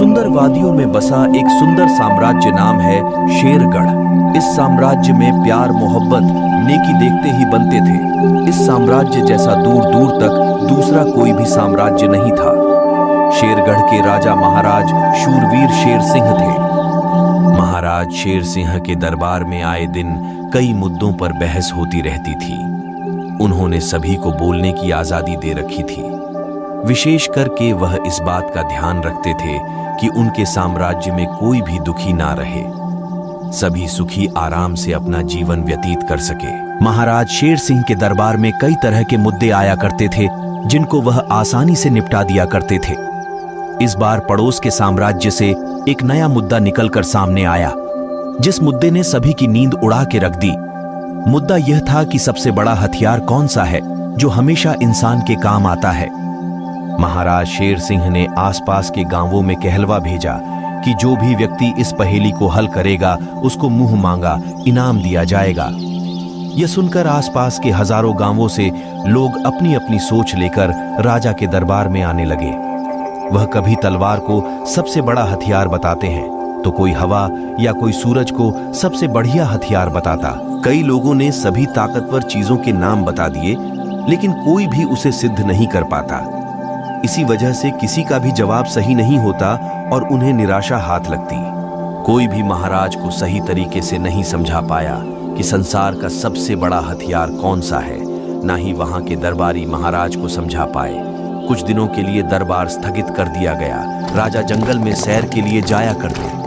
सुंदर वादियों में बसा एक सुंदर साम्राज्य नाम है शेरगढ़। इस साम्राज्य में प्यार, मोहब्बत, नेकी देखते ही बनते थे। इस साम्राज्य जैसा दूर दूर तक दूसरा कोई भी साम्राज्य नहीं था। शेरगढ़ के राजा महाराज शूरवीर शेर सिंह थे। महाराज शेर सिंह के दरबार में आए दिन कई मुद्दों पर बहस होती रहती थी। उन्होंने सभी को बोलने की आजादी दे रखी थी। विशेष करके वह इस बात का ध्यान रखते थे कि उनके साम्राज्य में कोई भी दुखी ना रहे, सभी सुखी आराम से अपना जीवन व्यतीत कर सके। महाराज शेर सिंह के दरबार में कई तरह के मुद्दे आया करते थे, जिनको वह आसानी से निपटा दिया करते थे। इस बार पड़ोस के साम्राज्य से एक नया मुद्दा निकलकर सामने आया, जिस मुद्दे ने सभी की नींद उड़ा के रख दी। मुद्दा यह था कि सबसे बड़ा हथियार कौन सा है जो हमेशा इंसान के काम आता है। महाराज शेर सिंह ने आसपास के गांवों में कहलवा भेजा कि जो भी व्यक्ति इस पहेली को हल करेगा उसको मुंह मांगा इनाम दिया जाएगा। यह सुनकर आसपास के हजारों गांवों से लोग अपनी अपनी सोच लेकर राजा के दरबार में आने लगे। वह कभी तलवार को सबसे बड़ा हथियार बताते हैं, तो कोई हवा या कोई सूरज को सबसे बढ़िया हथियार बताता। कई लोगों ने सभी ताकतवर चीजों के नाम बता दिए, लेकिन कोई भी उसे सिद्ध नहीं कर पाता। इसी वजह से किसी का भी जवाब सही नहीं होता और उन्हें निराशा हाथ लगती। कोई भी महाराज को सही तरीके से नहीं समझा पाया कि संसार का सबसे बड़ा हथियार कौन सा है। ना ही वहां के दरबारी महाराज को समझा पाए। कुछ दिनों के लिए दरबार स्थगित कर दिया गया। राजा जंगल में सैर के लिए जाया करते।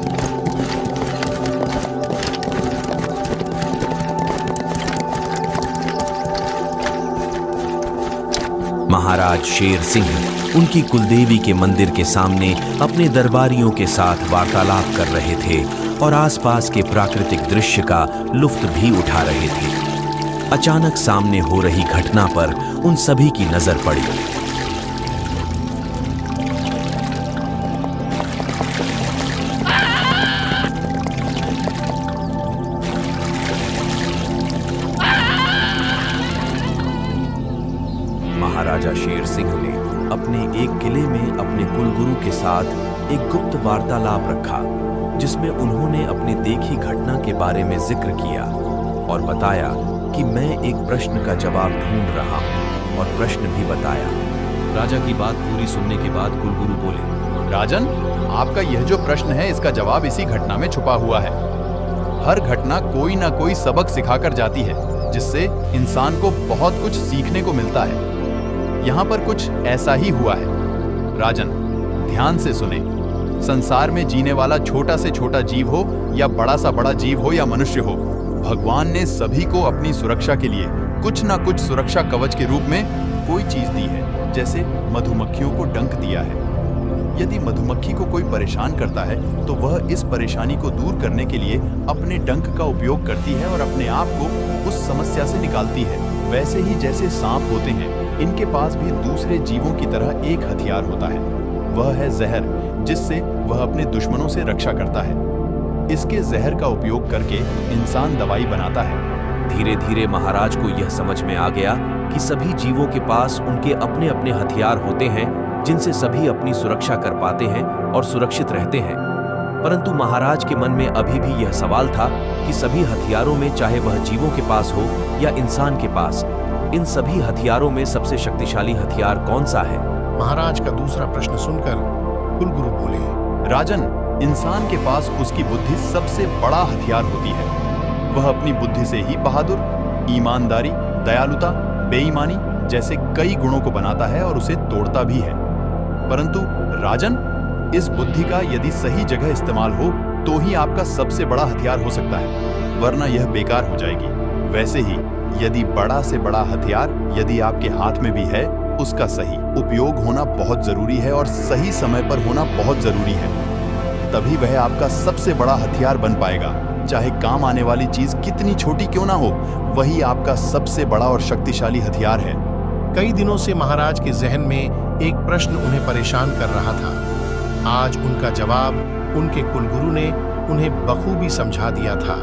महाराज शेर सिंह उनकी कुलदेवी के मंदिर के सामने अपने दरबारियों के साथ वार्तालाप कर रहे थे और आसपास के प्राकृतिक दृश्य का लुत्फ भी उठा रहे थे। अचानक सामने हो रही घटना पर उन सभी की नजर पड़ी। महाराजा शेर सिंह ने अपने एक किले में अपने कुलगुरु के साथ एक गुप्त वार्तालाप रखा, जिसमें उन्होंने अपने देखी घटना के बारे में जिक्र किया और बताया कि मैं एक प्रश्न का जवाब ढूंढ रहा हूं, और प्रश्न भी बताया। राजा की बात पूरी सुनने के बाद कुलगुरु बोले, राजन, आपका यह जो प्रश्न है इसका जवाब इसी घटना में छुपा हुआ है। हर घटना कोई ना कोई सबक सिखाकर जाती है, जिससे इंसान को बहुत कुछ सीखने को मिलता है। यहाँ पर कुछ ऐसा ही हुआ है। राजन, ध्यान से सुने। संसार में जीने वाला छोटा से छोटा जीव हो या बड़ा सा बड़ा जीव हो या मनुष्य हो, भगवान ने सभी को अपनी सुरक्षा के लिए कुछ ना कुछ सुरक्षा कवच के रूप में कोई चीज दी है। जैसे मधुमक्खियों को डंक दिया है। यदि मधुमक्खी को कोई परेशान करता है तो वह इस परेशानी को दूर करने के लिए अपने डंक का उपयोग करती है और अपने आप को उस समस्या से निकालती है। वैसे ही जैसे सांप होते हैं, इनके पास भी दूसरे जीवों की तरह एक हथियार होता है। वह है जहर, जिससे वह अपने दुश्मनों से रक्षा करता है। इसके जहर का उपयोग करके इंसान दवाई बनाता है। धीरे धीरे महाराज को यह समझ में आ गया कि सभी जीवों के पास उनके अपने अपने हथियार होते हैं, जिनसे सभी अपनी सुरक्षा कर पाते हैं और सुरक्षित रहते हैं। परंतु महाराज के मन में अभी भी यह सवाल था कि सभी हथियारों में, चाहे वह जीवों के पास हो या इंसान के पास, इन सभी हथियारों में सबसे शक्तिशाली हथियार कौन सा है। महाराज का दूसरा प्रश्न सुनकर कुलगुरु बोले, राजन, इंसान के पास उसकी बुद्धि सबसे बड़ा हथियार होती है। वह अपनी बुद्धि से ही बहादुर, ईमानदारी, दयालुता, बेईमानी जैसे कई गुणों को बनाता है और उसे तोड़ता भी है। परंतु राजन, इस बुद्धि का यदि सही जगह इस्तेमाल हो तो ही आपका सबसे बड़ा हथियार हो सकता है, वरना यह बेकार हो जाएगी। वैसे ही यदि बड़ा से बड़ा हथियार यदि आपके हाथ में भी है, उसका सही उपयोग होना बहुत जरूरी है और सही समय पर होना बहुत जरूरी है। तभी वह आपका सबसे बड़ा हथियार बन पाएगा। चाहे काम आने वाली चीज कितनी छोटी क्यों ना हो, वही आपका सबसे बड़ा और शक्तिशाली हथियार है। कई दिनों से महाराज के जहन में एक प्रश्न उन्हें परेशान कर रहा था। आज उनका जवाब उनके कुलगुरु ने उन्हें बखूबी समझा दिया था।